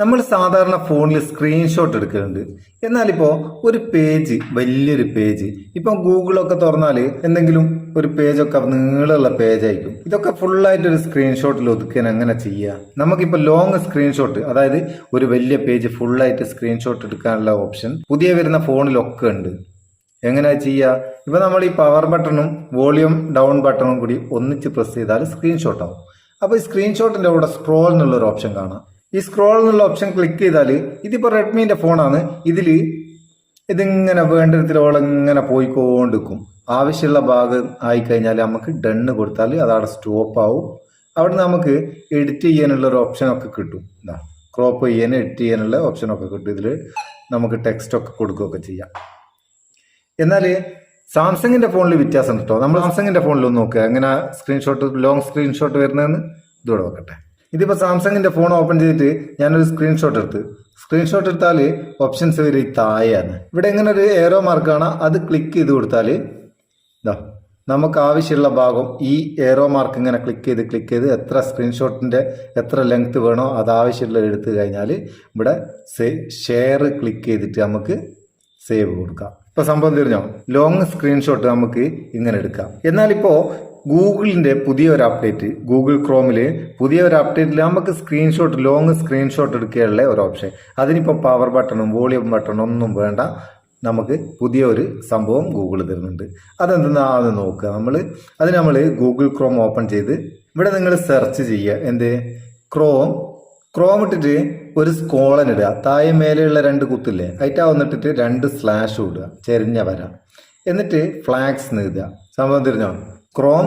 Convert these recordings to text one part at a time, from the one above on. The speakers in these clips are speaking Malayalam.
നമ്മൾ സാധാരണ ഫോണിൽ സ്ക്രീൻഷോട്ട് എടുക്കുന്നുണ്ട്. എന്നാലിപ്പോൾ ഒരു പേജ്, വലിയൊരു പേജ്, ഇപ്പം ഗൂഗിളൊക്കെ തുറന്നാൽ എന്തെങ്കിലും ഒരു പേജൊക്കെ നീളമുള്ള പേജായിരിക്കും. ഇതൊക്കെ ഫുള്ളായിട്ട് ഒരു സ്ക്രീൻഷോട്ടിൽ ഒതുക്കാൻ എങ്ങനെ ചെയ്യുക? നമുക്കിപ്പോൾ ലോങ് സ്ക്രീൻഷോട്ട്, അതായത് ഒരു വലിയ പേജ് ഫുള്ളായിട്ട് സ്ക്രീൻഷോട്ട് എടുക്കാനുള്ള ഓപ്ഷൻ പുതിയ വരുന്ന ഫോണിലൊക്കെ ഉണ്ട്. എങ്ങനെയാ ചെയ്യുക? ഇപ്പം നമ്മൾ ഈ പവർ ബട്ടണും വോളിയം ഡൗൺ ബട്ടണും കൂടി ഒന്നിച്ച് പ്രസ് ചെയ്താൽ സ്ക്രീൻഷോട്ട് ആവും. അപ്പോൾ ഈ സ്ക്രീൻഷോട്ടിൻ്റെ കൂടെ സ്ക്രോൾ എന്നുള്ളൊരു ഓപ്ഷൻ കാണാം. ഈ സ്ക്രോൾ എന്നുള്ള ഓപ്ഷൻ ക്ലിക്ക് ചെയ്താൽ, ഇതിപ്പോൾ റെഡ്മീൻ്റെ ഫോണാണ്, ഇതിങ്ങനെ വേണ്ട വിധത്തിലോളം ഇങ്ങനെ പോയിക്കൊണ്ടിരിക്കും. ആവശ്യമുള്ള ഭാഗം ആയിക്കഴിഞ്ഞാൽ നമുക്ക് ഡണ്ണ് കൊടുത്താൽ അതവിടെ സ്റ്റോപ്പ് ആവും. അവിടെ നമുക്ക് എഡിറ്റ് ചെയ്യാനുള്ള ഒരു ഓപ്ഷനൊക്കെ കിട്ടും. ക്രോപ്പ് ചെയ്യാൻ, എഡിറ്റ് ചെയ്യാനുള്ള ഓപ്ഷനൊക്കെ കിട്ടും. ഇതിൽ നമുക്ക് ടെക്സ്റ്റൊക്കെ കൊടുക്കുകയൊക്കെ ചെയ്യാം. എന്നാൽ സാംസങ്ങിൻ്റെ ഫോണിൽ വ്യത്യാസം കിട്ടോ. നമ്മൾ സാംസങ്ങിൻ്റെ ഫോണിൽ ഒന്ന് നോക്കുക എങ്ങനെ സ്ക്രീൻഷോട്ട്, ലോങ് സ്ക്രീൻഷോട്ട് വരുന്നതെന്ന്. ഇതോടെ വെക്കട്ടെ. ഇതിപ്പോൾ സാംസങ്ങിൻ്റെ ഫോൺ ഓപ്പൺ ചെയ്തിട്ട് ഞാനൊരു സ്ക്രീൻഷോട്ട് എടുത്താൽ ഓപ്ഷൻസ് വരെ താഴെയാണ്. ഇവിടെ ഇങ്ങനെ ഒരു ഏറോ മാർക്ക് കാണാം. അത് ക്ലിക്ക് ചെയ്ത് കൊടുത്താൽ നമുക്ക് ആവശ്യമുള്ള ഭാഗം ഈ ഏറോ മാർക്ക് ഇങ്ങനെ ക്ലിക്ക് ചെയ്ത് എത്ര സ്ക്രീൻഷോട്ടിൻ്റെ എത്ര ലെങ്ത് വേണോ അത് ആവശ്യമുള്ള എടുത്തു കഴിഞ്ഞാൽ ഇവിടെ ഷെയർ ക്ലിക്ക് ചെയ്തിട്ട് നമുക്ക് സേവ് കൊടുക്കാം. ഇപ്പോൾ സംഭവം തിരിഞ്ഞോ? ലോങ് സ്ക്രീൻഷോട്ട് നമുക്ക് ഇങ്ങനെ എടുക്കാം. എന്നാലിപ്പോൾ ഗൂഗിളിൻ്റെ പുതിയൊരു അപ്ഡേറ്റ്, ഗൂഗിൾ ക്രോമിൽ പുതിയൊരു അപ്ഡേറ്റിൽ നമുക്ക് ലോങ് സ്ക്രീൻഷോട്ട് എടുക്കാനുള്ള ഒരു ഓപ്ഷൻ. അതിനിപ്പോൾ പവർ ബട്ടണും വോളിയം ബട്ടണും ഒന്നും വേണ്ട. നമുക്ക് പുതിയൊരു സംഭവം ഗൂഗിൾ തരുന്നുണ്ട്. അതെന്തെന്നാന്ന് നോക്കുക. നമ്മൾ ഗൂഗിൾ ക്രോം ഓപ്പൺ ചെയ്ത് ഇവിടെ നിങ്ങൾ സെർച്ച് ചെയ്യുക. ക്രോം ഇട്ടിട്ട് ഒരു സ്കോളൻ ഇടുക. താഴെ മേലെയുള്ള 2 കുത്തില്ലേ, അതിറ്റാ വന്നിട്ടിട്ട് 2 സ്ലാഷ് ഇടുക, ചെരിഞ്ഞ വര. എന്നിട്ട് ഫ്ലാഗ്സ് എഴുതുക. സംഭവം തിരിഞ്ഞോ? Chrome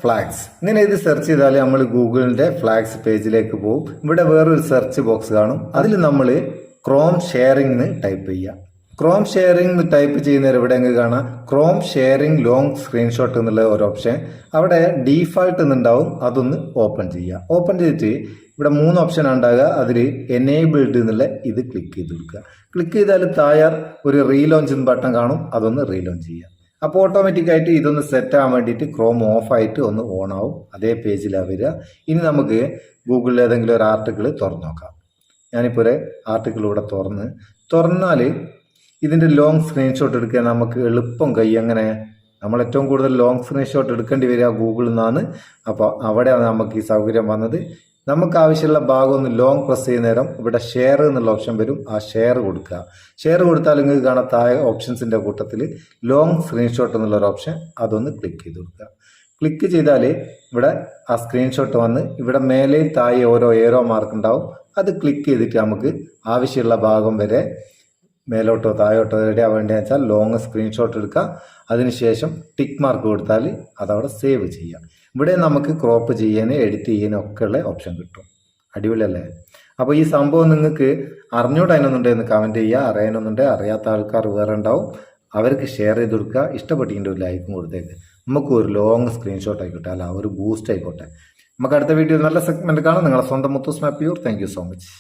:/flags. ഇങ്ങനെ ഇത് സെർച്ച് ചെയ്താൽ നമ്മൾ ഗൂഗിളിന്റെ ഫ്ലാഗ്സ് പേജിലേക്ക് പോകും. ഇവിടെ വേറൊരു സെർച്ച് ബോക്സ് കാണും. അതിൽ നമ്മൾ ക്രോം ഷെയറിംഗ് ടൈപ്പ് ചെയ്യുക. ക്രോം ഷെയറിംഗ് ടൈപ്പ് ചെയ്യുന്നവർ ഇവിടെ എങ്ങനെ കാണാം? ക്രോം ഷെയറിംഗ് ലോങ് സ്ക്രീൻഷോട്ട് എന്നുള്ള ഒരു ഓപ്ഷൻ അവിടെ ഡീഫാൾട്ട് എന്നുണ്ടാവും. അതൊന്ന് ഓപ്പൺ ചെയ്യുക. ഓപ്പൺ ചെയ്തിട്ട് ഇവിടെ 3 ഓപ്ഷൻ ഉണ്ടാകുക. അതിൽ എനേബിൾഡ് എന്നുള്ള ഇത് ക്ലിക്ക് ചെയ്ത് കൊടുക്കുക. ക്ലിക്ക് ചെയ്താൽ താഴെ ഒരു റീലോഞ്ച് ബട്ടൺ കാണും. അതൊന്ന് റീലോഞ്ച് ചെയ്യുക. അപ്പോൾ ഓട്ടോമാറ്റിക്കായിട്ട് ഇതൊന്ന് സെറ്റ് ആകാൻ വേണ്ടിയിട്ട് ക്രോം ഓഫായിട്ട് ഒന്ന് ഓൺ ആവും. അതേ പേജിലാണ് വരിക. ഇനി നമുക്ക് ഗൂഗിളിൽ ഏതെങ്കിലും ഒരു ആർട്ടിക്കിൾ തുറന്നു നോക്കാം. ഞാനിപ്പോൾ ഒരു ആർട്ടിക്കിൾ ഇവിടെ തുറന്നാൽ ഇതിൻ്റെ ലോങ് സ്ക്രീൻഷോട്ട് എടുക്കാൻ നമുക്ക് എളുപ്പം അങ്ങനെ നമ്മൾ ഏറ്റവും കൂടുതൽ ലോങ് സ്ക്രീൻഷോട്ട് എടുക്കേണ്ടി വരിക ഗൂഗിളിൽ നിന്നാണ്. അപ്പോൾ അവിടെയാണ് നമുക്ക് ഈ സൗകര്യം വന്നത്. നമുക്ക് ആവശ്യമുള്ള ഭാഗം ഒന്ന് ലോങ് പ്രസ് ചെയ്യുന്ന നേരം ഇവിടെ ഷെയർ എന്നുള്ള ഓപ്ഷൻ വരും. ആ ഷെയർ കൊടുക്കുക. ഷെയർ കൊടുത്താൽ നിങ്ങൾക്ക് കാണാൻ താഴെ ഓപ്ഷൻസിൻ്റെ കൂട്ടത്തിൽ ലോങ് സ്ക്രീൻഷോട്ട് എന്നുള്ളൊരു ഓപ്ഷൻ, അതൊന്ന് ക്ലിക്ക് ചെയ്ത് കൊടുക്കുക. ക്ലിക്ക് ചെയ്താൽ ഇവിടെ ആ സ്ക്രീൻഷോട്ട് വന്ന് ഇവിടെ മേലെയും താഴെ ഓരോ ഏറോ മാർക്ക് ഉണ്ടാവും. അത് ക്ലിക്ക് ചെയ്തിട്ട് നമുക്ക് ആവശ്യമുള്ള ഭാഗം വരെ മേലോട്ടോ താഴോട്ടോ എവിടെയാ വേണ്ടതെന്ന് വെച്ചാൽ ലോങ് സ്ക്രീൻഷോട്ട് എടുക്കുക. അതിനുശേഷം ടിക്ക് മാർക്ക് കൊടുത്താൽ അതവിടെ സേവ് ചെയ്യാം. ഇവിടെ നമുക്ക് ക്രോപ്പ് ചെയ്യാനും എഡിറ്റ് ചെയ്യാനും ഒക്കെ ഉള്ള ഓപ്ഷൻ കിട്ടും. അടിപൊളിയല്ലേ? അപ്പോൾ ഈ സംഭവം നിങ്ങൾക്ക് അറിഞ്ഞൂടാനൊന്നുണ്ടെന്ന് കമൻറ്റ് ചെയ്യുക. അറിയാനൊന്നുണ്ട്, അറിയാത്ത ആൾക്കാർ വേറെ ഉണ്ടാവും. അവർക്ക് ഷെയർ ചെയ്ത് കൊടുക്കുക. ഇഷ്ടപ്പെട്ടിട്ട് ഒരു ലൈക്കും കൊടുത്തേക്ക്. നമുക്ക് ഒരു ലോങ് സ്ക്രീൻഷോട്ട് ആയിക്കോട്ടെ, അല്ല ഒരു ബൂസ്റ്റ് ആയിക്കോട്ടെ. നമുക്ക് അടുത്ത വീഡിയോ നല്ല സെഗ്മെന്റ് കാണാം. നിങ്ങളെ സ്വന്തം Muthoos Meppayur. Thank you so much.